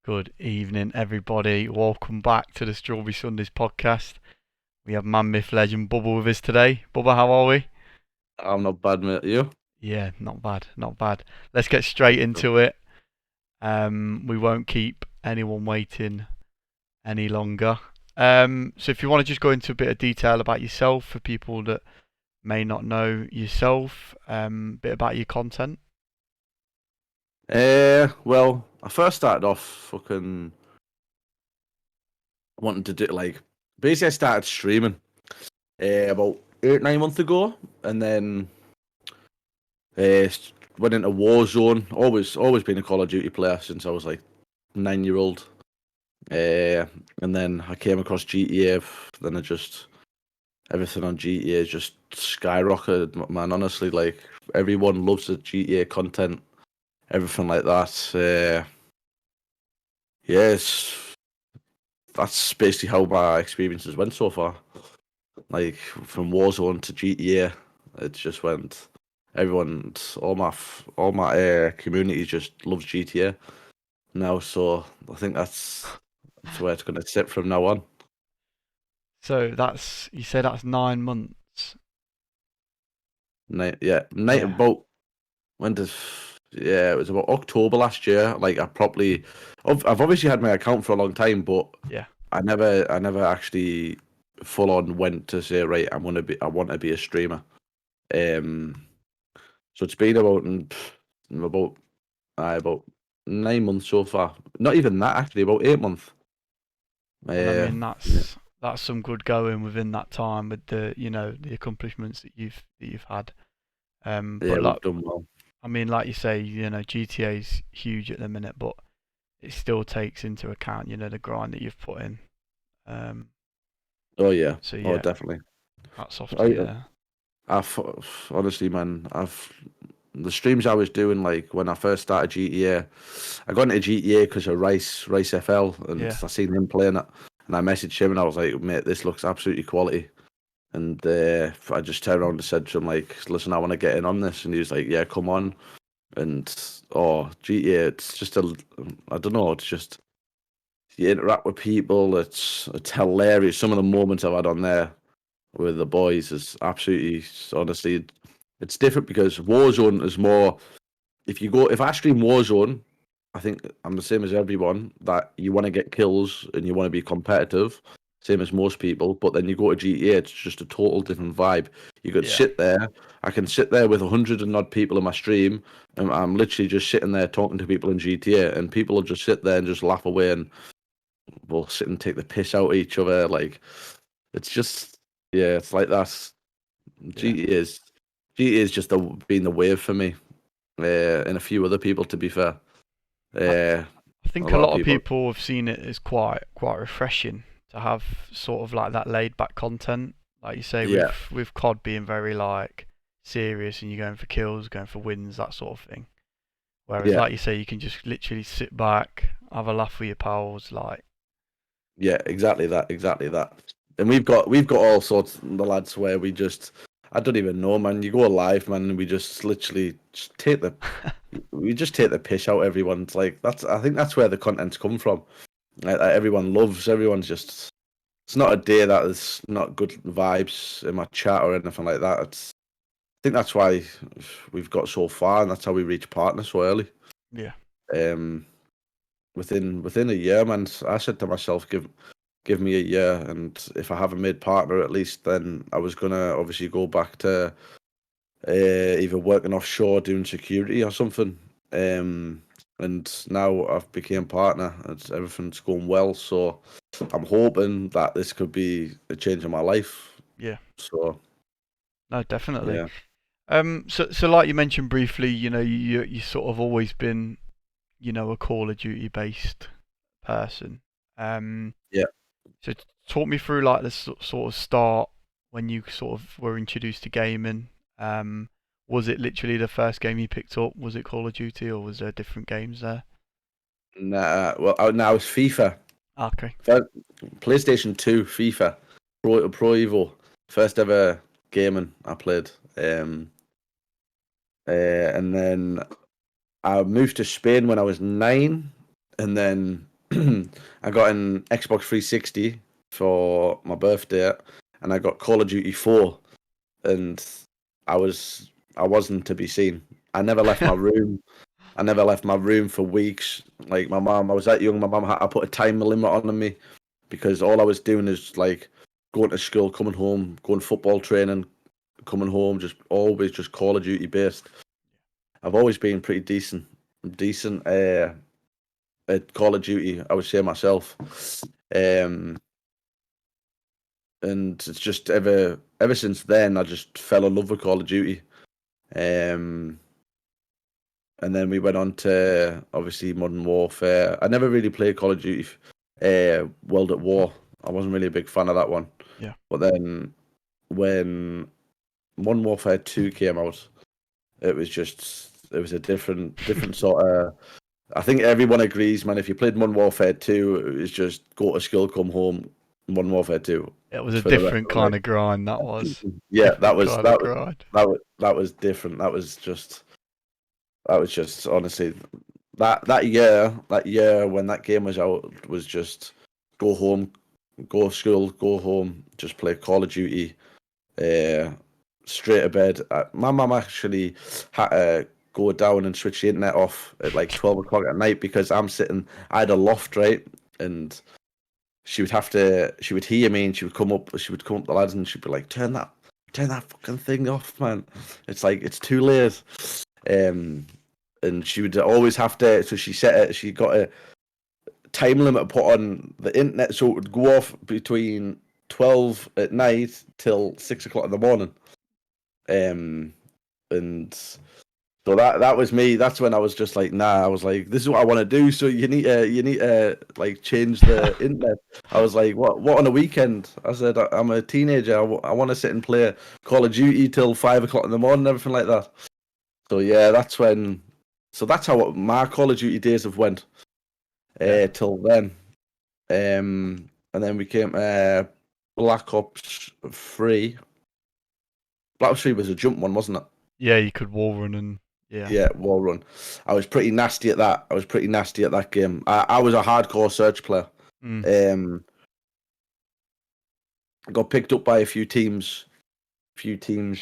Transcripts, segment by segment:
Good evening, everybody. Welcome back to the Strawberry Sundaes podcast. We have man, myth, legend Bubba with us today. Bubba, how are we? I'm not bad, mate. You? Yeah, not bad, not bad. Let's get straight into it. We won't keep anyone waiting any longer. So if you want to just go into a bit of detail about yourself for people that may not know yourself, a bit about your content. Well, I first started off fucking wanting to do basically I started streaming about 8, 9 months ago, and then uh, went into Warzone. Always been a Call of Duty player since I was like 9 year old. And then I came across GTA. Then everything on GTA just skyrocketed, man. Honestly, like everyone loves the GTA content, everything like that. Yes, that's basically how my experiences went so far. Like from Warzone to GTA, it just went. All my community just loves GTA now. So I think that's where it's going to sit from now on. So you say that's 9 months. Night Yeah, about when does yeah, it was about October last year. Like I've obviously had my account for a long time, but yeah. I never actually full on went to say, right, I want to be a streamer. Um, so it's been about 9 months so far. Not even that, actually, about 8 months. And I Uh, mean yeah, that's some good going within that time with the accomplishments that you've had. yeah, But like we've done well. I mean, like you say, GTA is huge at the minute, but it still takes into account the grind that you've put in. Um, Oh yeah, so oh yeah, definitely. hats off to I, you there. I've honestly, man, the streams I was doing like when I first started GTA. I got into GTA because of Rice FL, and Yeah, I seen him playing it, and I messaged him and I was like, mate, this looks absolutely quality. And I just turned around and said to him like, listen, I want to get in on this, and he was like, yeah, come on. And oh, GTA, I don't know, it's just you interact with people. It's hilarious. Some of the moments I've had on there with the boys is absolutely, honestly, it's different because Warzone is more. If I stream Warzone, I think I'm the same as everyone that you want to get kills and you want to be competitive, same as most people. But then you go to GTA, it's just a total different vibe. You could yeah, sit there. I can sit there with 100 and odd people in my stream, and I'm literally just sitting there talking to people in GTA, and people will just sit there and just laugh away, and we'll sit and take the piss out of each other. Like it's just yeah, it's like that. yeah. GTA is GTA is just been the wave for me, and a few other people. To be fair, I, uh, I a think a lot of lot of people. people have seen it as quite refreshing to have sort of like that laid back content, like you say, Yeah, with COD being very like serious and you're going for kills, going for wins, that sort of thing. Whereas, yeah, like you say, you can just literally sit back, have a laugh with your pals. Like, yeah. Exactly that. And we've got all sorts of the lads where I don't even know, man. You go live, man, and we just literally just take the piss out of everyone. It's like I think that's where the content's come from. Like, everyone loves, everyone's just. It's not a day that there's not good vibes in my chat or anything like that. I think that's why we've got so far, and that's how we reach partners so early. yeah, Um, within a year, man. I said to myself, give me a year, and if I haven't made partner at least, then I was gonna obviously go back to either working offshore doing security or something. And now I've became partner, and everything's going well. So I'm hoping that this could be a change in my life. yeah. So No, definitely. yeah, So like you mentioned briefly, you sort of always been, a Call of Duty based person. Um, yeah. so talk me through like the sort of start when you sort of were introduced to gaming. Um, was it literally the first game you picked up? Was it Call of Duty, or was there different games there? Nah, well, now it's FIFA. Okay. Fir- PlayStation 2, FIFA, Pro Evo, first ever gaming I played. And then I moved to Spain when I was 9, and then I got an Xbox 360 for my birthday, and I got Call of Duty 4, and I wasn't to be seen. I never left my room. I never left my room for weeks. Like my mom, I was that young. My mom had I put a time limit on me because all I was doing is like going to school, coming home, going football training, coming home, just always just Call of Duty based. I've always been pretty decent at Call of Duty. I would say myself, um, and it's just ever since then I just fell in love with Call of Duty. Um, and then we went on to obviously Modern Warfare. I never really played Call of Duty, World at War. I wasn't really a big fan of that one. Yeah. But then when Modern Warfare 2 came out, it was a different sort of. I think everyone agrees, man. If you played Modern Warfare 2, it was just go to school, come home, Modern Warfare 2 It was a for the rest different of kind of grind. That was yeah, different kind of grind. that was different. That was just honestly that year when that game was out was just go home, go to school, go home, just play Call of Duty, uh, straight to bed. My mum actually had to go down and switch the internet off at like 12 o'clock at night because I had a loft, right, and she would hear me and she would come up the ladders and she'd be like, turn that fucking thing off, man. It's like it's too late. Um, and she would always have to. So she got a time limit put on the internet, so it would go off between 12 at night till 6 o'clock in the morning. And so that was me. That's when I was just like, nah. I was like, this is what I want to do. So you need to like change the internet. I was like, what on a weekend? I said, I'm a teenager. I want to sit and play Call of Duty till 5 o'clock in the morning, everything like that. So yeah, that's when. So that's how my Call of Duty days have went till then. And then we came Black Ops 3. Black Ops 3 was a jump one, wasn't it? Yeah, you could wall run and yeah. Yeah, wall run. I was pretty nasty at that. I was pretty nasty at that game. I was a hardcore search player. Mm. Got picked up by a few teams. Playing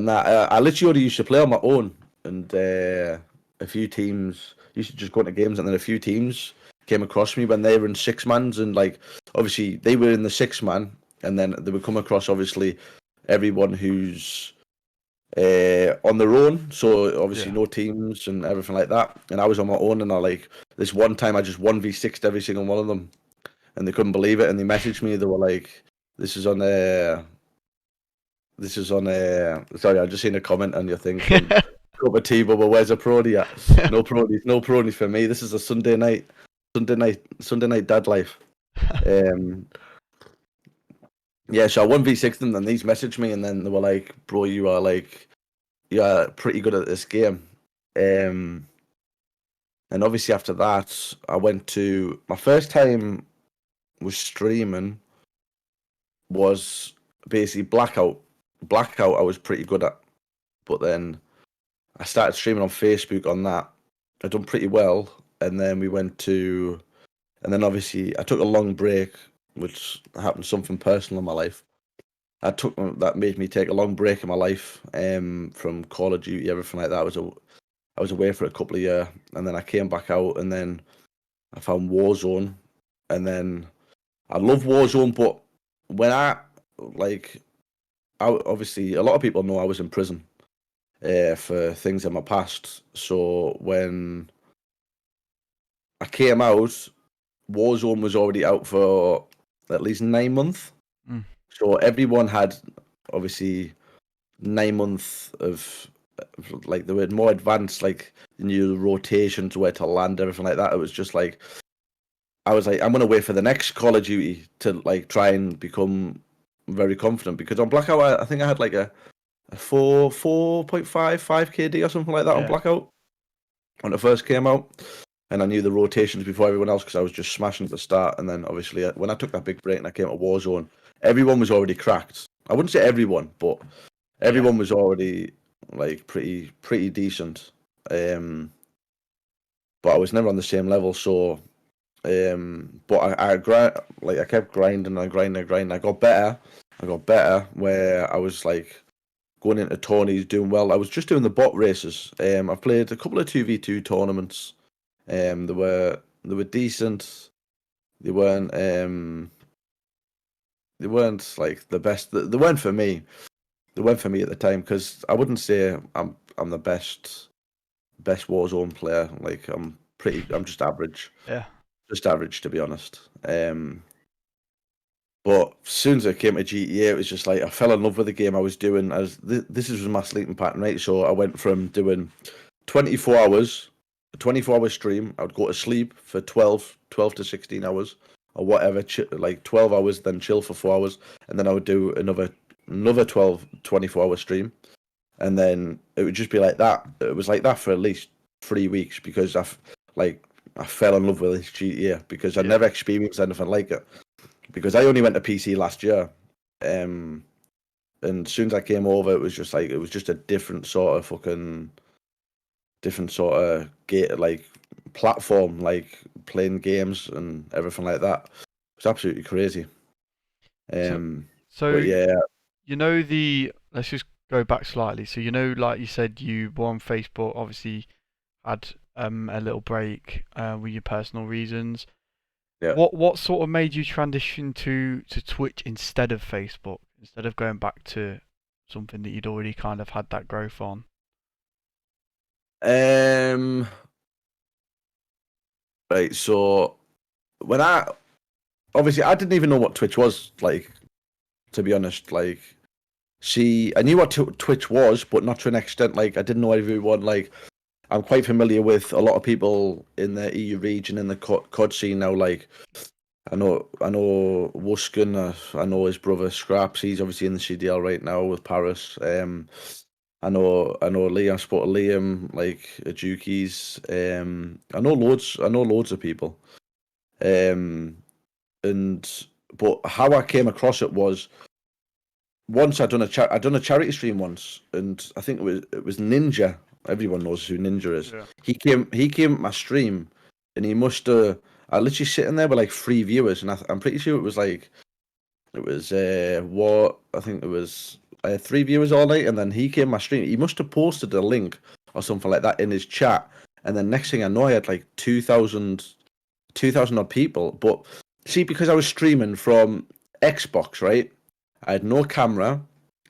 that. I literally only used to play on my own, and a few teams used to just go to games, and then a few teams came across me when they were in six mans, and like obviously they were in the six man, and then they would come across obviously everyone who's on their own, so obviously Yeah. no teams and everything like that. And I was on my own, and I like this one time I just 1v6'd every single one of them, and they couldn't believe it, and they messaged me. They were like, "This is on This is on Sorry, I just seen a comment on your thing from Cup of Tea, Bubba. Where's a Prody at? No Prody for me. This is a Sunday night dad life. Yeah, so I 1v6 them, and these messaged me, and then they were like, "Bro, you are pretty good at this game." And obviously after that, I went to my first time was streaming was basically Blackout. Blackout, I was pretty good at, but then I started streaming on Facebook on that. I done pretty well, and then and then obviously I took a long break, which happened something personal in my life. That made me take a long break in my life, from Call of Duty, everything like that. I was away for a couple of years, and then I came back out, and then I found Warzone, and then I love Warzone, but when obviously a lot of people know I was in prison for things in my past. So when I came out, Warzone was already out for at least 9 months. Mm. So everyone had obviously 9 months of like they were more advanced, like new rotations, where to land, everything like that. It was just like I was like, I'm gonna wait for the next Call of Duty to like try and become very confident because on Blackout I think I had like a 4.5 KD or something like that on Yeah. Blackout when it first came out, and I knew the rotations before everyone else because I was just smashing at the start. And then obviously when I took that big break and I came to Warzone, everyone was already cracked. I wouldn't say everyone, but everyone was already like pretty decent. but I was never on the same level. So, but I kept grinding and grinding. I got better. Where I was like going into tourneys, doing well. I was just doing the bot races. I've played a couple of 2v2 tournaments. They were decent. They weren't they weren't like the best. They weren't for me. They weren't for me at the time because I wouldn't say I'm the best Warzone player. Like I'm just average. Yeah. Just average to be honest. But as soon as I came to GTA, it was just like I fell in love with the game I was doing. This was my sleeping pattern, right? So I went from doing 24 hours, a 24-hour stream. I would go to sleep for 12 to 16 hours or whatever, like 12 hours, then chill for 4 hours, and then I would do another 24-hour stream, and then it would just be like that. It was like that for at least 3 weeks because I fell in love with this GTA because I never experienced anything like it. Because I only went to PC last year, and as soon as I came over, it was just a different sort of gate, like platform, like playing games and everything like that. It's absolutely crazy. So, But so yeah, let's just go back slightly. So like you said, you were on Facebook, obviously had a little break with your personal reasons. yeah. What sort of made you transition to Twitch instead of Facebook, instead of going back to something that you'd already kind of had that growth on? Right. So when I didn't even know what Twitch was like, to be honest. Like, see, I knew what Twitch was, but not to an extent. Like, I didn't know everyone. Like, I'm quite familiar with a lot of people in the EU region in the COD scene now. Like, I know Wuskin. I know his brother Scraps. He's obviously in the CDL right now with Paris. I know Liam. I spoke to Liam, like Ajuki's. I know loads of people. Um, and but how I came across it was once I done a charity stream once, and I think it was Ninja. Everyone knows who Ninja is. Yeah. He came at my stream, and he must have. I literally sitting there with like 3 viewers, and I'm pretty sure it was what I think it was 3 viewers all night, and then he came my stream. He must have posted a link or something like that in his chat, and then next thing I know, I had like 2,000 odd people. But see, because I was streaming from Xbox, right? I had no camera,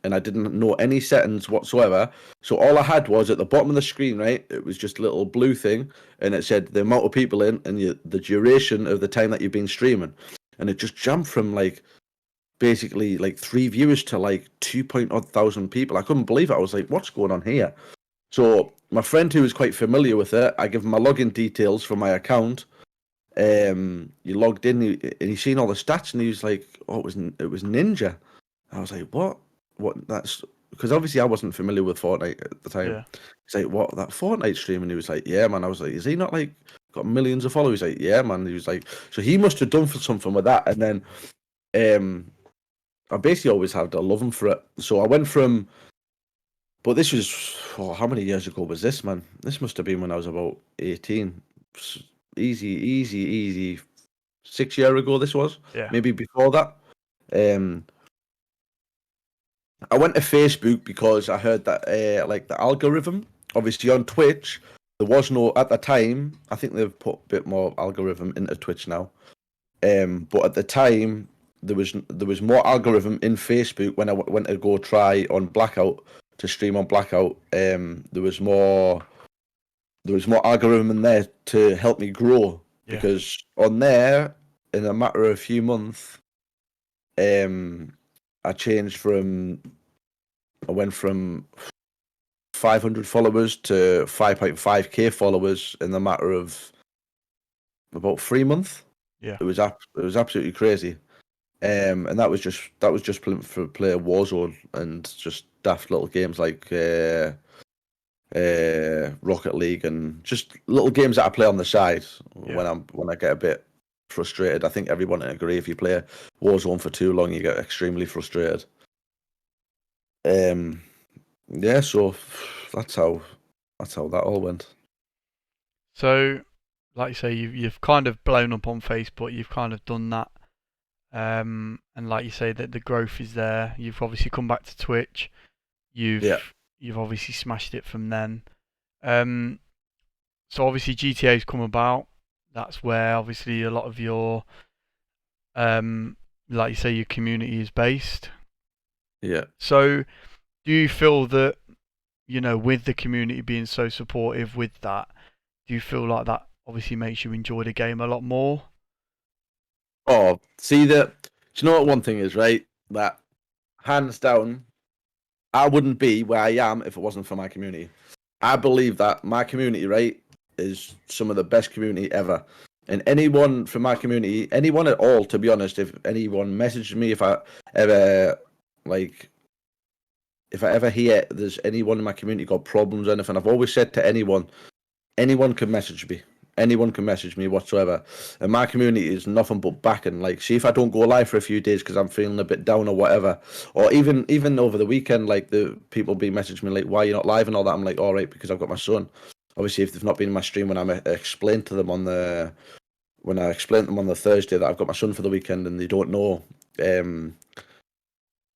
and I didn't know any settings whatsoever. So all I had was at the bottom of the screen, right? It was just a little blue thing, and it said the amount of people in and the duration of the time that you've been streaming, and it just jumped from like basically like 3 viewers to like 2 odd thousand people. I couldn't believe it. I was like, what's going on here? So my friend who was quite familiar with it, I give him my login details for my account. He logged in and he seen all the stats and he was like, oh, it was Ninja. I was like, what? What? That's because obviously I wasn't familiar with Fortnite at the time. Yeah. He's like, what? That Fortnite stream? And he was like, yeah, man. I was like, is he not like got millions of followers? He's like, yeah, man. He was like, so he must have done for something with that. And then I basically always had a loving for it. So I went from, but this was, how many years ago was this, man? This must have been when I was about 18. Easy. 6 years ago, this was. Yeah. Maybe before that. Um, I went to Facebook because I heard that, like the algorithm, obviously on Twitch, there was no, at the time, I think they've put a bit more algorithm into Twitch now. But at the time, there was more algorithm in Facebook when I went to go try on Blackout to stream on Blackout. There was more algorithm in there to help me grow because on there, in a matter of a few months, I changed I went from 500 followers to 5.5k followers in the matter of about 3 months. Yeah. It was absolutely crazy. And that was just for play Warzone and just daft little games like Rocket League and just little games that I play on the side when I get a bit frustrated. I think everyone would agree if you play Warzone for too long, you get extremely frustrated. Yeah, so that's how that all went. So like you say, you've kind of blown up on Facebook. You've kind of done that, and like you say, that the growth is there. You've obviously come back to Twitch. Yeah, You've obviously smashed it from then. Um, so obviously GTA's come about. That's where obviously a lot of your, like you say, your community is based. yeah. So do you feel that, with the community being so supportive with that, do you feel like that obviously makes you enjoy the game a lot more? Oh, see that. Do you know what one thing is, right? That hands down, I wouldn't be where I am if it wasn't for my community. I believe that my community, right, is some of the best community ever. And anyone from my community, anyone at all, to be honest, if anyone messaged me, if I ever like, if I ever hear there's anyone in my community got problems or anything, I've always said to anyone can message me. Anyone can message me whatsoever. And my community is nothing but backing. Like, see if I don't go live for a few days because I'm feeling a bit down or whatever, or even over the weekend, like the people be messaging me like, "Why are you not live?" and all that. I'm like, "All right, because I've got my son." Obviously, if they've not been in my stream when I explained to them on the when I explained to them on the Thursday that I've got my son for the weekend and they don't know, um,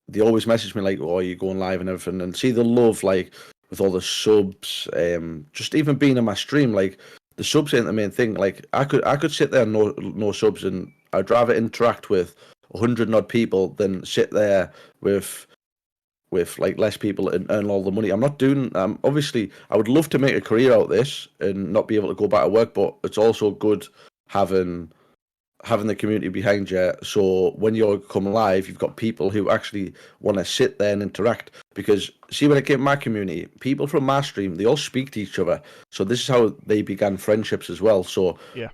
they always message me like, "Oh, are you going live and everything?" And see the love, like with all the subs, just even being in my stream, like the subs ain't the main thing. Like I could sit there and no subs, and I'd rather interact with 100 odd people than sit there with like less people and earn all the money. I'm not doing. Obviously, I would love to make a career out of this and not be able to go back to work, but it's also good having having the community behind you. So when you come live, you've got people who actually want to sit there and interact. Because see, when I came to my community, people from my stream, they all speak to each other. So this is how they began friendships as well. So Yeah.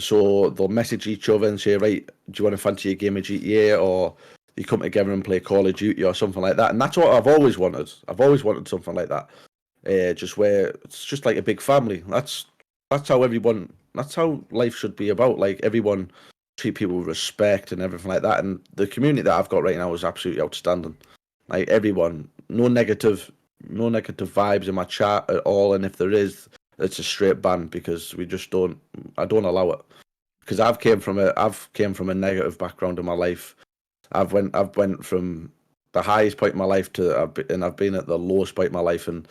they'll message each other and say, right, do you want to fancy a game of GTA, or you come together and play Call of Duty or something like that. And that's what I've always wanted. I've always wanted something like that. Just where it's just like a big family. That's how everyone. That's how life should be about. Like everyone treat people with respect and everything like that. And the community that I've got right now is absolutely outstanding. Like everyone, no negative vibes in my chat at all. And if there is, it's a straight ban because we just don't. I don't allow it because I've came from a negative background in my life. I've went from the highest point in my life and I've been at the lowest point in my life, and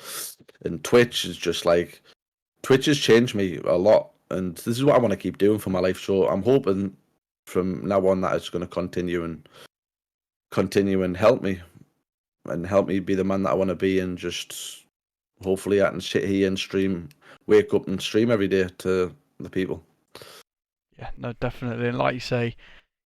Twitch is just like Twitch has changed me a lot, and this is what I want to keep doing for my life. So I'm hoping from now on that it's going to continue and help me be the man that I want to be, and just hopefully I can sit here and stream, wake up and stream every day to the people. Yeah, no, definitely. And like you say,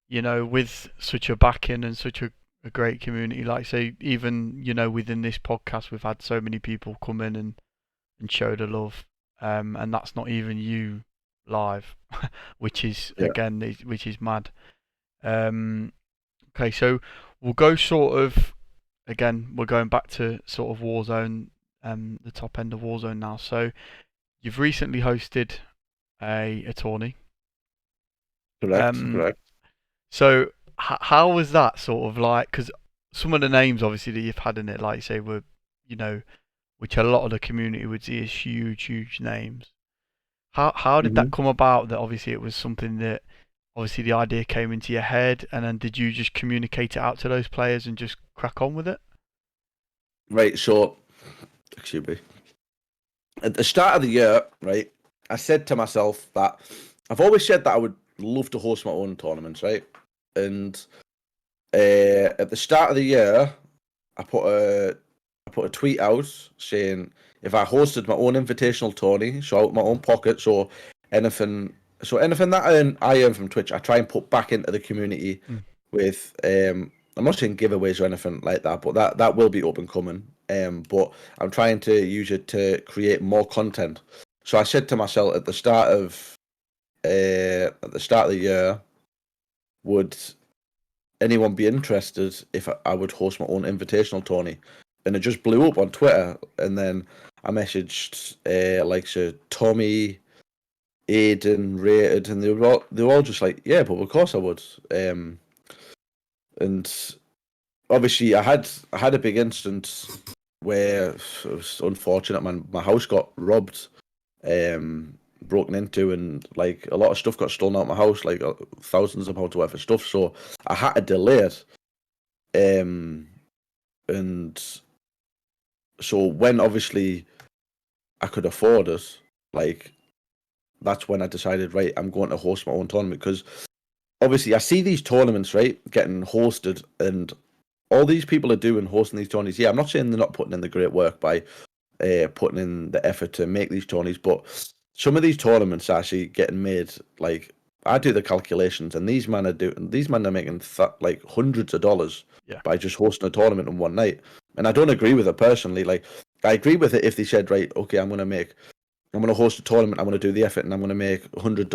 with such a backing and such a great community, like you say, even, within this podcast, we've had so many people come in and show the love. And that's not even you live, which is, Yeah. again, which is mad. Okay, so we'll go sort of, again, we're going back to sort of Warzone, the top end of Warzone now. So you've recently hosted a tourney. Correct, Um, correct. So how was that sort of like? Because some of the names obviously that you've had in it, like you say, were you know, which a lot of the community would see as huge, huge names. How did that hmm come about? That obviously it was something that obviously the idea came into your head, and then did you just communicate it out to those players and just crack on with it? Right, so excuse me. At the start of the year, right, I said to myself that I've always said that I would love to host my own tournaments, right? And at the start of the year, I put a tweet out saying if I hosted my own invitational tourney, so out of my own pocket, anything, anything that I earn from Twitch, I try and put back into the community Mm. with. I'm not saying giveaways or anything like that, but that will be up and coming. But I'm trying to use it to create more content. So I said to myself at the start of the year, would anyone be interested if I would host my own invitational tourney? And it just blew up on Twitter. And then I messaged like so Tommy, Aiden, Rated, and they were all just like, yeah, but of course I would. And obviously I had a big instance where it was unfortunate. My house got robbed. broken into, and like a lot of stuff got stolen out of my house, like thousands of pounds worth of stuff. So I had to delay it. And so when obviously I could afford it, like that's when I decided, right, I'm going to host my own tournament, because obviously I see these tournaments, right, getting hosted, and all these people are doing hosting these tournaments. Yeah, I'm not saying they're not putting in the great work by putting in the effort to make these tournaments, but some of these tournaments are actually getting made. Like I do the calculations, and these men are making like hundreds of dollars Yeah. by just hosting a tournament in one night. And I don't agree with it personally. Like I agree with it if they said, right, okay, I'm going to host a tournament, I'm going to do the effort, and I'm going to make $100,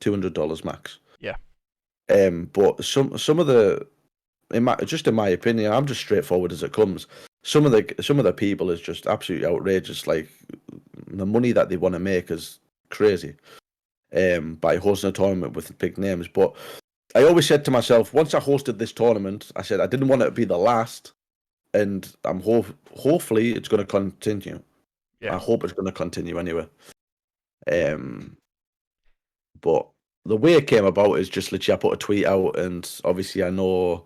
$200 max. Yeah. But some of the in my opinion, I'm just straightforward as it comes. Some of the people is just absolutely outrageous. Like the money that they want to make is crazy. By hosting a tournament with big names. But I always said to myself, once I hosted this tournament, I said I didn't want it to be the last, and hopefully it's going to continue. Yeah. I hope it's going to continue anyway. But the way it came about is just literally I put a tweet out, and obviously I know.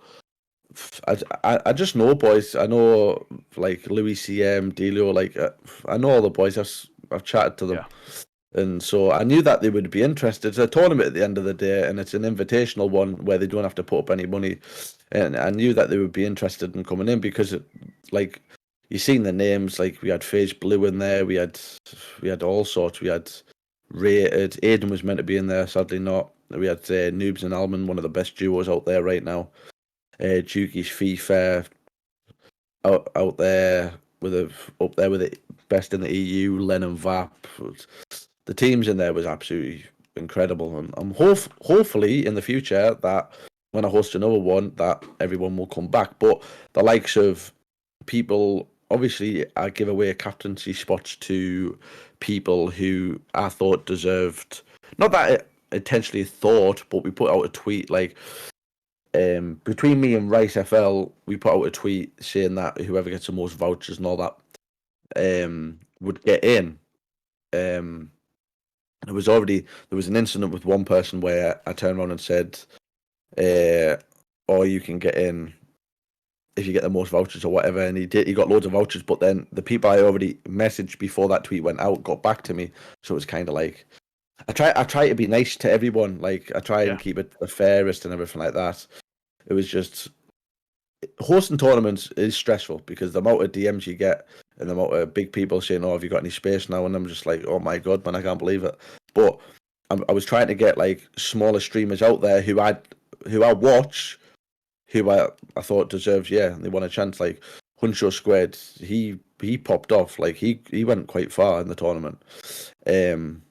I just know boys. I know like Louis CM, Delio. Like I know all the boys. I've chatted to them, and so I knew that they would be interested. It's a tournament at the end of the day, and it's an invitational one where they don't have to put up any money. And I knew that they would be interested in coming in because, like, you seen the names. Like we had Phase Blue in there. We had all sorts. We had Rated. Aiden was meant to be in there. Sadly not. We had Noobs and Almond, one of the best duos out there right now. Juki's FIFA out there up there with the best in the EU. Len and Vap. The teams in there was absolutely incredible, and I'm hopefully in the future that when I host another one that everyone will come back. But the likes of people, obviously, I give away captaincy spots to people who I thought deserved. Not that I intentionally thought, but we put out a tweet like. Between me and Rice FL, we put out a tweet saying that whoever gets the most vouchers and all that would get in. There was an incident with one person where I turned around and said, or you can get in if you get the most vouchers or whatever, and he got loads of vouchers, but then the people I already messaged before that tweet went out got back to me, so it was kind of like I try to be nice to everyone, like I try and keep it the fairest and everything like that. It was just hosting tournaments is stressful because the amount of DMs you get and the amount of big people saying, "Oh, have you got any space now?" And I'm just like, "Oh my god, man, I can't believe it." But I was trying to get like smaller streamers out there who I watch, who I thought deserves, yeah, they want a chance. Like Huncho Squared, he popped off, like he went quite far in the tournament. And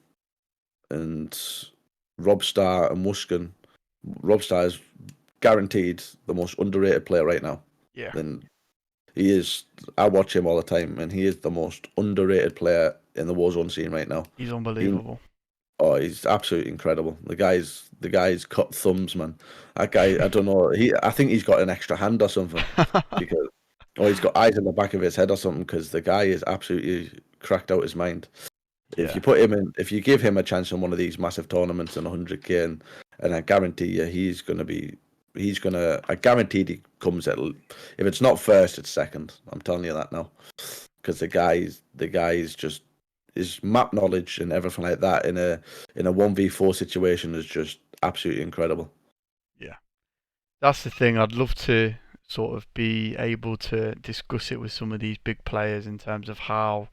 Robstar and Muskin. Robstar is guaranteed the most underrated player right now. Yeah. And he is. I watch him all the time, and he is the most underrated player in the Warzone scene right now. He's unbelievable. He's absolutely incredible. The guy's cut thumbs, man. That guy, I don't know. I think he's got an extra hand or something because, or he's got eyes in the back of his head or something because the guy is absolutely cracked out his mind. If you put him in, if you give him a chance in one of these massive tournaments in 100K, and I guarantee you, I guaranteed he comes at, if it's not first, it's second. I'm telling you that now, because the guy's just his map knowledge and everything like that in a 1v4 situation is just absolutely incredible. Yeah, that's the thing. I'd love to sort of be able to discuss it with some of these big players in terms of how,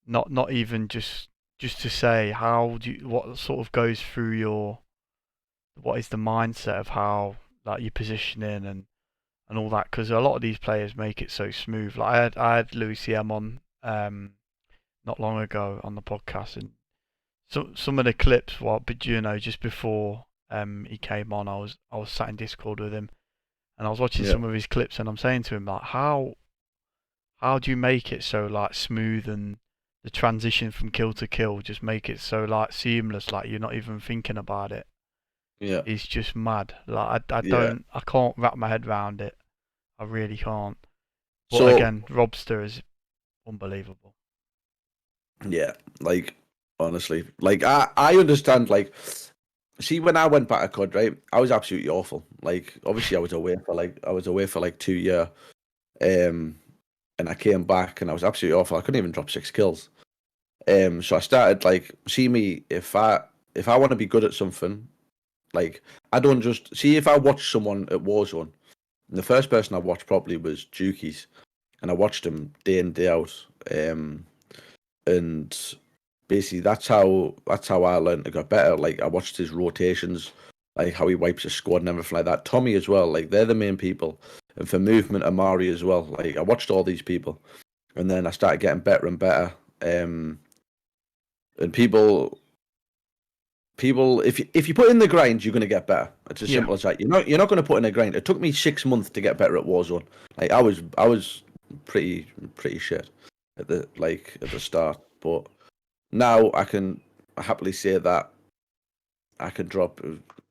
not even just to say how what sort of goes through what is the mindset of how like your positioning and all that, because a lot of these players make it so smooth. Like I had Louis CM on not long ago on the podcast, and some of the clips, but just before he came on, I was sat in Discord with him, and I was watching some of his clips, and I'm saying to him like, how do you make it so like smooth, and the transition from kill to kill just make it so like seamless, like you're not even thinking about it. Yeah, It's just mad. Like yeah. I can't wrap my head around it. I really can't. But So again, Robster is unbelievable. yeah, like honestly. Like I understand. Like, see, when I went back to COD, right, I was absolutely awful. Like, obviously, I was away for like 2 years, um, and I came back and I was absolutely awful. I couldn't even drop 6 kills. So I started like, see me if I want to be good at something, like I don't just see if I watch someone at Warzone. And the first person I watched probably was Jukies, and I watched him day in day out. And basically that's how I learned to get better. Like I watched his rotations, like how he wipes his squad and everything like that. Tommy as well, like they're the main people. And for movement, Amari as well. Like I watched all these people, and then I started getting better and better. And people, if you put in the grind, you're gonna get better. It's as Yeah. simple as that. You're not gonna put in a grind. It took me 6 months to get better at Warzone. Like I was pretty shit at the start, but now I can happily say that I can drop.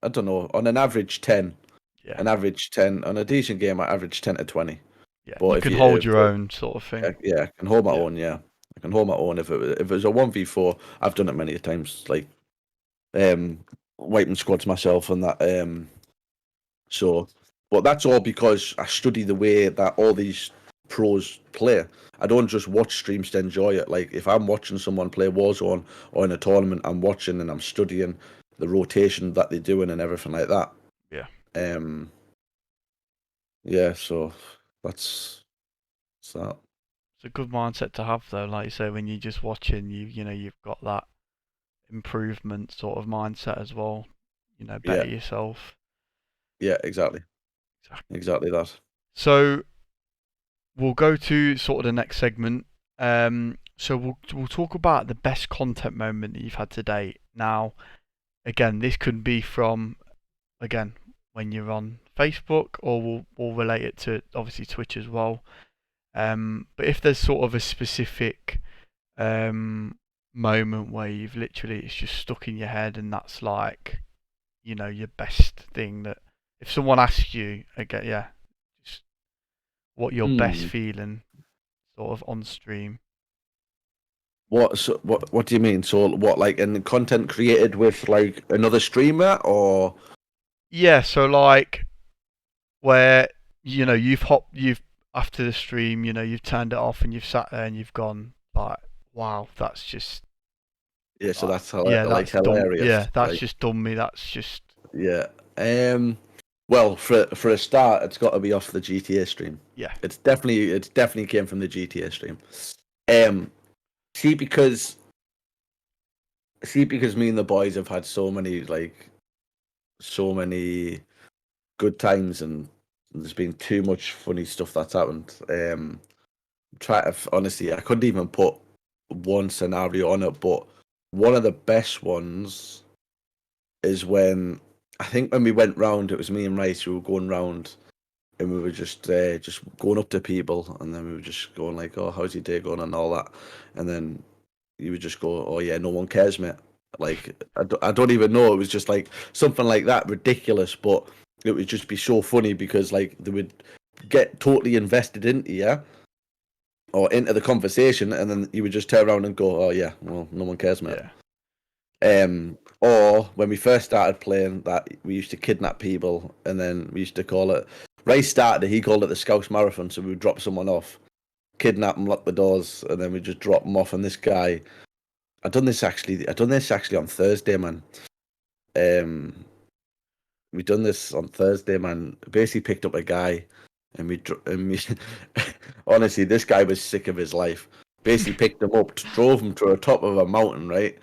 I don't know, on Yeah. an average 10 on a decent game. I average 10 to 20. Yeah. But You if can you, hold your own sort of thing. yeah, I can hold my Yeah. own. Yeah, I can hold my own. If it was a 1v4, I've done it many times. Like um, wiping squads myself and that. So, but that's all because I study the way that all these pros play. I don't just watch streams to enjoy it. Like if I'm watching someone play Warzone or in a tournament, I'm watching and I'm studying the rotation that they're doing and everything like that. Yeah. Um, yeah. So that's that. It's a good mindset to have though. Like you say, when you're just watching, you've got that improvement sort of mindset as well. Yeah. Better yourself. Yeah. Exactly. Exactly. Exactly that. So we'll go to sort of the next segment. So we'll talk about the best content moment that you've had to date. Now, again, this could be from again when you're on Facebook, or we'll relate it to obviously Twitch as well. But if there's sort of a specific moment where you've literally it's just stuck in your head, and that's like your best thing that if someone asks you again, yeah, just what your best Hmm. feeling sort of on stream. What do you mean? So what, like in content created with like another streamer or? Yeah, so like where you've after the stream, you've turned it off and you've sat there and you've gone like, wow, that's just Yeah, so like, that's yeah, like that's done. hilarious. Yeah, that's Like, just done me. That's just yeah. Well, for a start, it's got to be off the GTA stream. yeah, It's definitely came from the GTA stream. Um, see because see because me and the boys have had so many good times, and there's been too much funny stuff that's happened. Honestly, I couldn't even put one scenario on it, but one of the best ones is when I think when we went round, it was me and Rice who were going round, and we were just going up to people, and then we were just going like, "Oh, how's your day going?" and all that, and then you would just go, "Oh yeah, no one cares, mate." Like I don't even know. It was just like something like that, ridiculous, but it would just be so funny because like they would get totally invested into you or into the conversation, and then you would just turn around and go, "Oh yeah, well, no one cares, mate." yeah, Or when we first started playing, that we used to kidnap people, and then we used to call it. Ray started it. He called it the Scouse Marathon. So we would drop someone off, kidnap them, lock the doors, and then we just drop them off. And this guy, I done this actually on Thursday, man. Um, we done this on Thursday, man. Basically picked up a guy, and we honestly, this guy was sick of his life. Basically picked him up, drove him to the top of a mountain, right?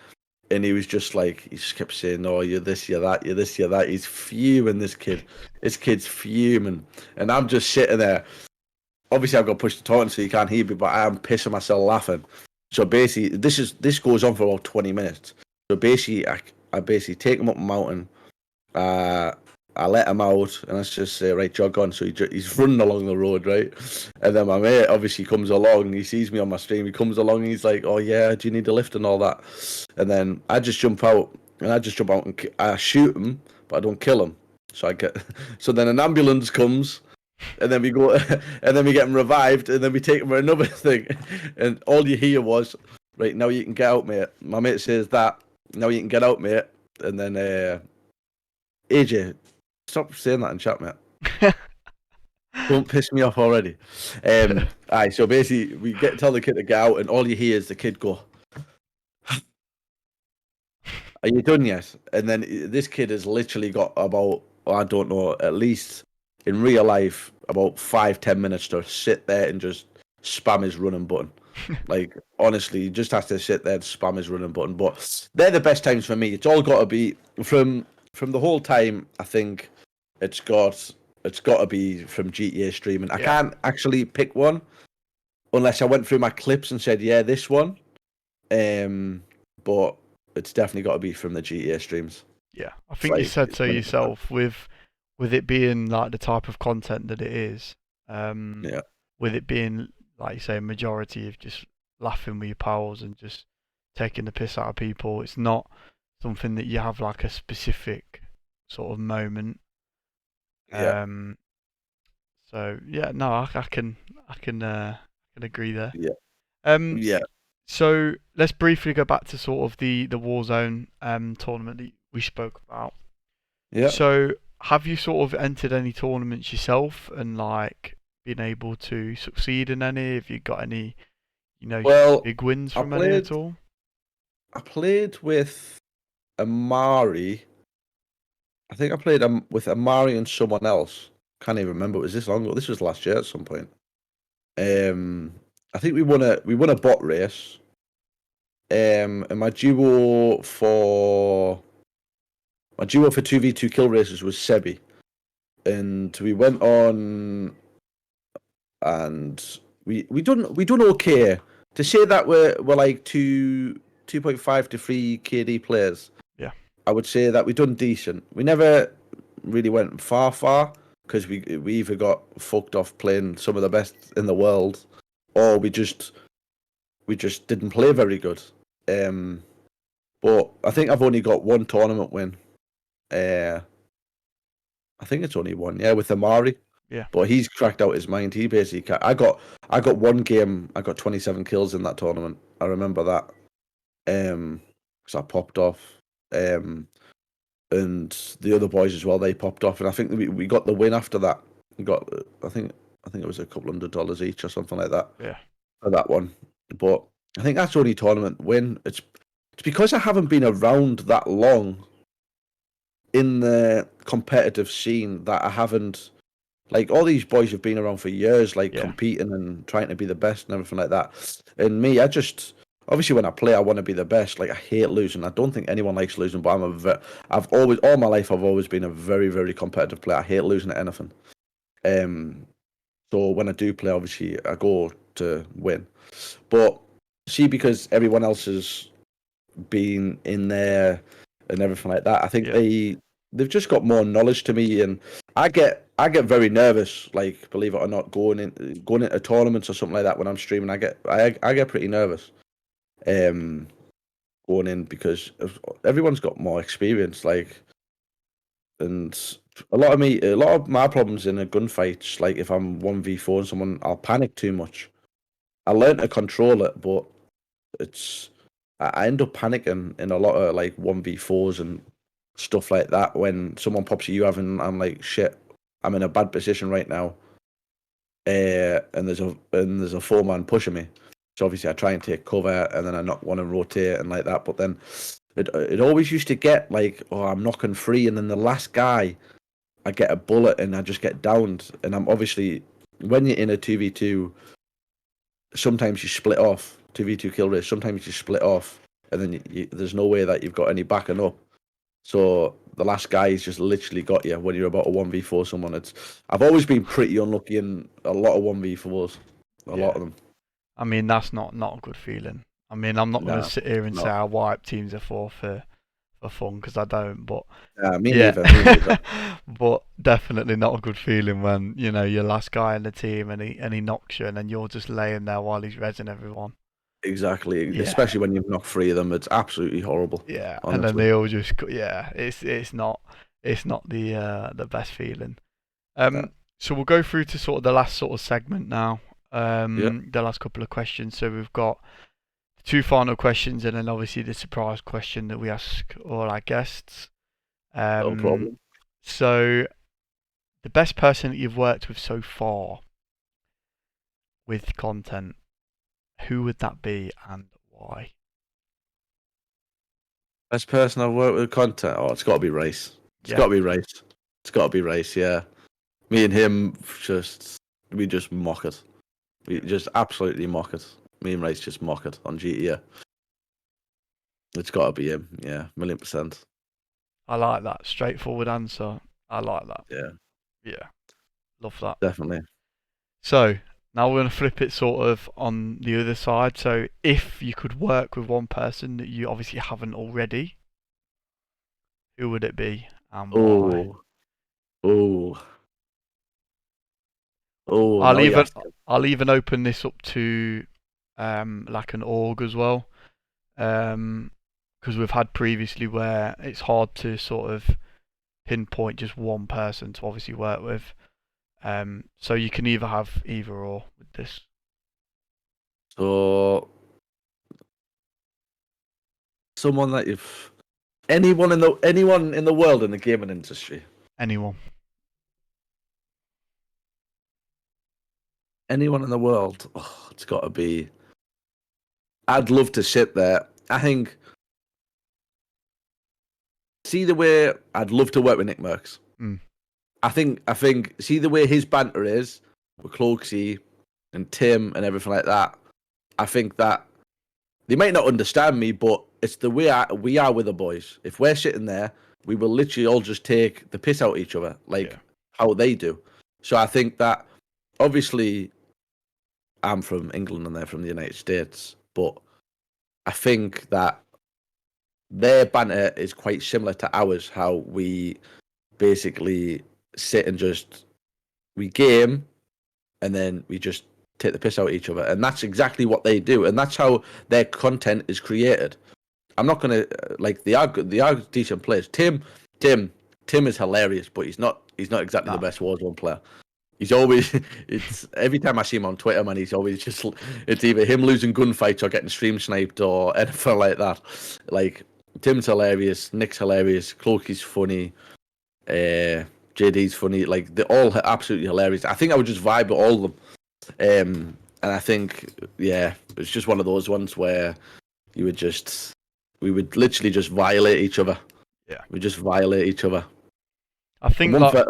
And he was just like, he just kept saying, "Oh, you're this, you're that, you're this, you're that." He's fuming. This kid's fuming, and I'm just sitting there. Obviously, I've got pushed to talk so you can't hear me, but I am pissing myself laughing. So basically, this goes on for about 20 minutes. So basically, I basically take him up a mountain. Uh, I let him out, and I just say, "Right, jog on." So he's running along the road, right? And then my mate obviously comes along. He sees me on my stream. He comes along, and he's like, "Oh yeah, do you need a lift and all that?" And then I just jump out, and I shoot him, but I don't kill him. So I get, so then an ambulance comes, and then we go, and then we get him revived, and then we take him for another thing, and all you hear was right, now you can get out, mate. My mate says that, now you can get out, mate. And then AJ, stop saying that in chat, mate. Don't piss me off already. Aye, so basically we tell the kid to get out, and all you hear is the kid go, "Are you done yet?" And then this kid has literally got about, I don't know, at least in real life, about 5-10 minutes to sit there and just spam his running button. Like, honestly, he just has to sit there and spam his running button. But they're the best times for me. It's all got to be from the whole time. I think it's got to be from GTA streaming. I can't actually pick one unless I went through my clips and said, yeah, this one. But it's definitely got to be from the GTA streams. Yeah, I think you said so yourself with it being like the type of content that it is. With it being, like you say, a majority of just laughing with your pals and just taking the piss out of people. It's not something that you have like a specific sort of moment. Yeah. So yeah, no, I can agree there. Yeah. Yeah. So let's briefly go back to sort of the Warzone tournament that we spoke about. Yeah. So have you sort of entered any tournaments yourself and like been able to succeed in any? Have you got any, big wins from any at all? I played with Amari. I think I played with Amari and someone else. Can't even remember. It was this long ago. This was last year at some point. I think we won a bot race. And my duo for 2v2 kill races was Sebi. And we went on and we done okay. To say that we're like 2.5 to 3 KD players. Yeah. I would say that we done decent. We never really went far because we either got fucked off playing some of the best in the world, or we just didn't play very good. But I think I've only got one tournament win. I think it's only one, with Amari. Yeah. But he's cracked out his mind. He basically, I got one game. I got 27 kills in that tournament. I remember that. Because I popped off. And the other boys as well, they popped off, and I think we got the win after that. We got, I think it was a couple $100 each or something like that. Yeah. For that one, but I think that's the only tournament win. It's because I haven't been around that long in the competitive scene that I haven't. Like, all these boys have been around for years, like competing and trying to be the best and everything like that. And me, I just. Obviously, when I play, I want to be the best. Like, I hate losing. I don't think anyone likes losing, but I've always, all my life, I've always been a very, very competitive player. I hate losing at anything. So when I do play, obviously, I go to win. But see, because everyone else has been in there and everything like that, I think they've just got more knowledge to me, and I get very nervous. Like, believe it or not, going into tournaments or something like that when I'm streaming, I get pretty nervous. Going in because everyone's got more experience, like, and a lot of my problems in a gunfight, like if I'm 1v4 and someone, I'll panic too much. I learn to control it, but I end up panicking in a lot of like 1v4s and stuff like that when someone pops at you having, I'm like, shit, I'm in a bad position right now. And there's a 4-man pushing me. So obviously I try and take cover, and then I not want to rotate and like that. But then it always used to get like, oh, I'm knocking free, and then the last guy, I get a bullet and I just get downed. And I'm obviously, when you're in a 2v2, sometimes you split off, 2v2 kill race, sometimes you split off, and then there's no way that you've got any backing up. So the last guy has just literally got you when you're about to 1v4 someone. I've always been pretty unlucky in a lot of 1v4s, a lot of them. I mean, that's not a good feeling. I mean, I'm not going to sit here and say I wipe teams of 4 for fun, because I don't. But me neither. But definitely not a good feeling when your last guy in the team and he knocks you, and then you're just laying there while he's rezzing everyone. Exactly, especially when you've knocked 3 of them. It's absolutely horrible. Yeah, honestly. And then they all just it's not the best feeling. So we'll go through to sort of the last sort of segment now. The last couple of questions. So we've got Two final questions, and then obviously the surprise question that we ask all our guests. No Um, problem. so the best person that you've worked with so far with content, who would that be and why? Best person I've worked with content. Oh, it's got to be Race. It's Yeah, got to be Race. It's got to be Race. Yeah, me and him we just mock it. We just absolutely mock it. Me and Race just mock it on GTA. It's got to be him. Yeah, 1,000,000%. I like that straightforward answer. I like that. Yeah, Yeah, love that. definitely. So now we're going to flip it sort of on the other side. So if you could work with one person that you obviously haven't already, who would it be and why? Oh, oh, oh. I'll Now you even ask him. I'll even open this up to like an org as well. Because we've had previously where it's hard to sort of pinpoint just one person to obviously work with. So you can either have either or with this. So someone that you've anyone in the world in the gaming industry. Anyone. Anyone in the world. Oh, it's got to be. I'd love to sit there. I think. See the way I'd love to work with Nick Merckx. Mm. I think. See the way his banter is with Cloaksy and Tim and everything like that. I think that they might not understand me, but it's the way we are with the boys. If we're sitting there, we will literally all just take the piss out of each other, like Yeah. how they do. So I think that obviously I'm from England and they're from the United States, but I think that their banter is quite similar to ours. How we basically sit and just we game, and then we just take the piss out of each other, and that's exactly what they do, and that's how their content is created. I'm not gonna like they are good, they are decent players. Tim, Tim is hilarious, but he's not exactly the No. best Warzone player. He's always it's every time I see him on Twitter, man, he's always just it's either him losing gunfights or getting stream sniped or anything like that. Like Tim's hilarious, Nick's hilarious, Cloaky's funny, JD's funny. Like they're all absolutely hilarious. I think I would just vibe with all of them. And I think yeah, it's just one of those ones where you would just we would literally just violate each other. Yeah. We just violate each other. I And think like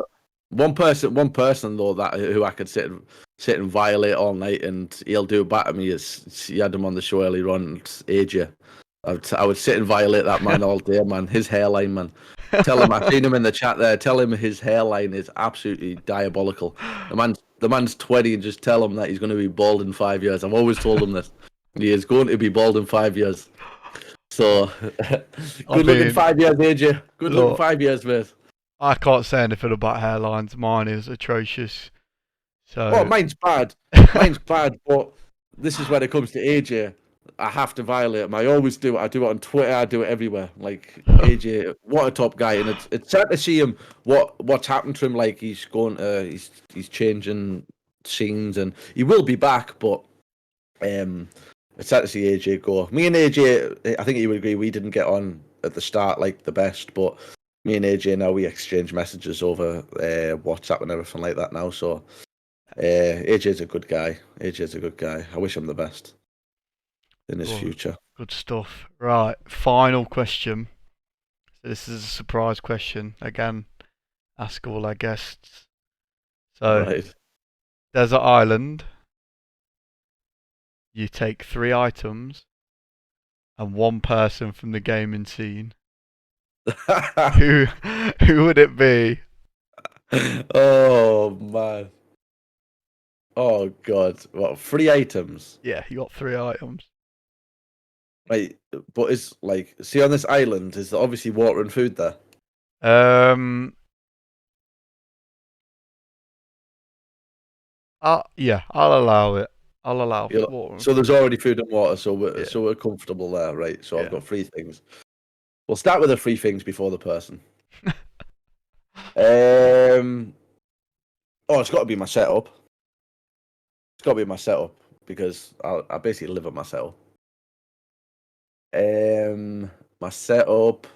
one person though that who I could sit and violate all night and he'll do it back at me is you had him on the show earlier on. It's AJ. I would sit and violate that man all day, man. His hairline, man. Tell him I've seen him in the chat there. Tell him his hairline is absolutely diabolical. The man's 20 and just tell him that he's going to be bald in 5 years. I've always told him this. He is going to be bald in 5 years. So good looking mean, 5 years, AJ. Good looking look, 5 years, mate. I can't say anything about hairlines. Mine is atrocious. Oh, So mine's bad. Mine's bad, but this is when it comes to AJ. I have to violate him. I always do it. I do it on Twitter. I do it everywhere. Like AJ, what a top guy, and it's sad to see him. What's happened to him? Like he's changing scenes, and he will be back. But it's sad to see AJ go. Me and AJ, I think you would agree, we didn't get on at the start like the best, but me and AJ now we exchange messages over WhatsApp and everything like that now. So AJ's a good guy. AJ's a good guy. I wish him the best in his good, future. good stuff. Right, final question. So this is a surprise question. Again, ask all our guests. So, Right. desert island. You take 3 items and one person from the gaming scene. Who who would it be? Oh man. Oh god. What 3 items? Yeah, you got 3 items. Right, but it's like see on this island is there obviously water and food there. Um, yeah, I'll allow it. I'll allow You know, water and so there's food. already food and water, so we're Yeah, so we're comfortable there, right? So I've yeah. got 3 things. We'll start with the 3 things before the person. Um oh, it's got to be my setup. It's got to be my setup because I basically live at my setup. My setup.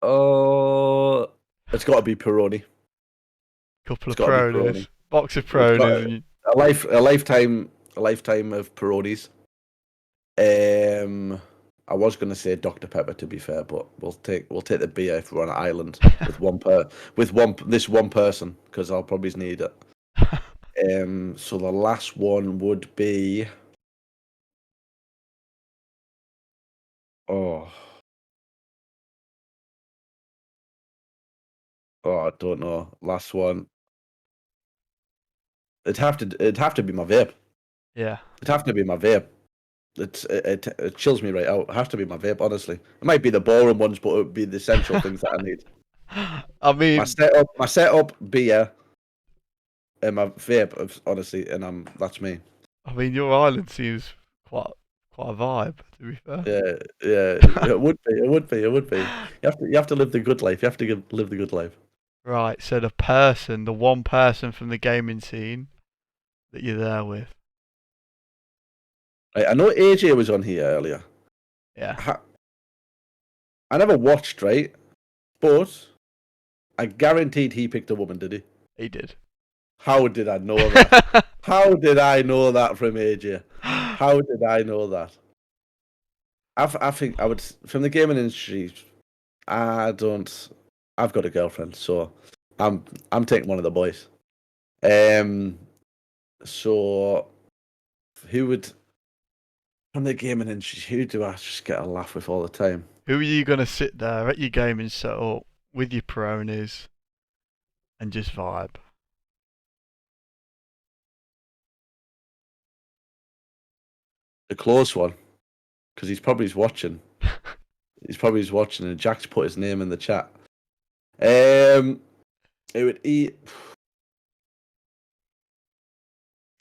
Oh, it's got to be Peroni. Couple It's of got to be Peroni. Peronis, box of It's got Peronis, and a lifetime of Peronis. I was gonna say Dr Pepper to be fair, but we'll take the beer if we're on an island with this one person because I'll probably need it. So the last one would be oh I don't know. Last one. It'd have to be my vape. yeah. It'd have to be my vape. It chills me right out. It'd have to be my vape, honestly. It might be the boring ones, but it would be the essential things that I need. I mean, My setup, beer, and my vape, honestly, and that's me. your island seems quite a vibe, to be fair. Yeah, yeah, it would be, it would be, it would be. You have to live the good life. You have to live the good life. Right, so the one person from the gaming scene that you're there with. I know AJ was on here earlier. Yeah, I never watched, right? But I guaranteed he picked a woman, did he? he did. How did I know that? How did I know that from AJ? How did I know that? I think I would from the gaming industry. I don't. I've got a girlfriend, so I'm taking one of the boys. Um. So who would from the gaming industry? Who do I just get a laugh with all the time? Who are you gonna sit there at your gaming setup with your Peronis and just vibe? The close one, because he's probably watching. He's probably watching, and Jack's put his name in the chat. It would eat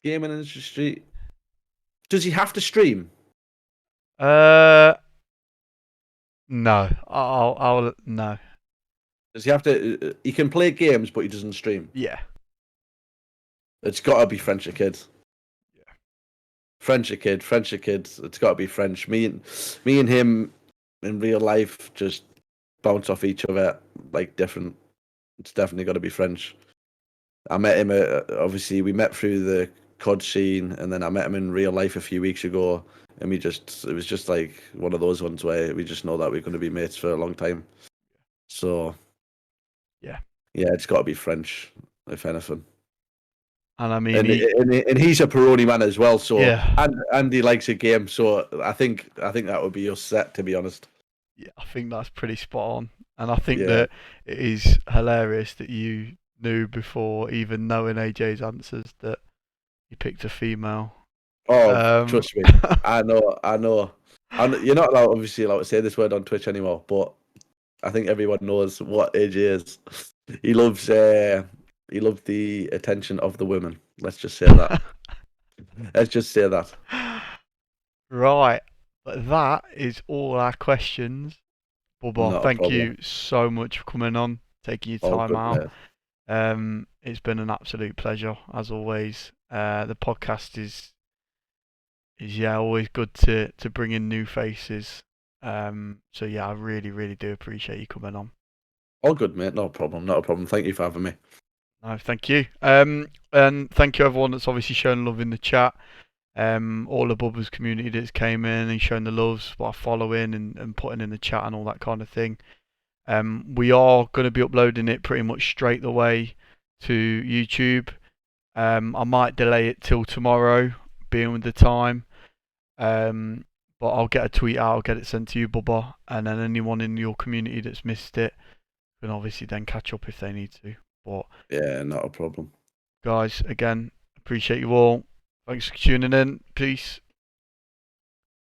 gaming industry. Does he have to stream? Uh, no. I'll no. Does he have to? He can play games, but he doesn't stream. Yeah. It's got to be French kid. Yeah. French kid. It's got to be French. Me and him in real life just bounce off each other like different. It's definitely got to be French. I met him. Obviously, we met through the COD scene, and then I met him in real life a few weeks ago, and it was just like one of those ones where we just know that we're going to be mates for a long time. So, Yeah. yeah, it's got to be French, if anything. And I mean, And he's a Peroni man as well. So, yeah. and he likes a game. So, I think that would be your set, to be honest. Yeah, I think that's pretty spot on. And I think Yeah. that it is hilarious that you knew before even knowing AJ's answers that you picked a female. Oh, trust me, I know. You're not obviously allowed to say this word on Twitch anymore, but I think everyone knows what AJ is. He loves the attention of the women. Let's just say that. Let's just say that. Right. But that is all our questions. Bubba, Not a thank problem. you so much for coming on, taking your All time good, out. mate. It's been an absolute pleasure as always. The podcast is yeah always good to bring in new faces. So yeah, I really do appreciate you coming on. All good, mate. Not a problem. Not a problem. Thank you for having me. No, thank you. And thank you everyone that's obviously shown love in the chat. All the Bubbas community that's came in and shown the loves by following and putting in the chat and all that kind of thing. We are going to be uploading it pretty much straight away to YouTube. I might delay it till tomorrow, being with the time. But I'll get a tweet out, I'll get it sent to you, Bubba, and then anyone in your community that's missed it can obviously then catch up if they need to. But Yeah, not a problem. guys, again, appreciate you all. Thanks for tuning in. Peace.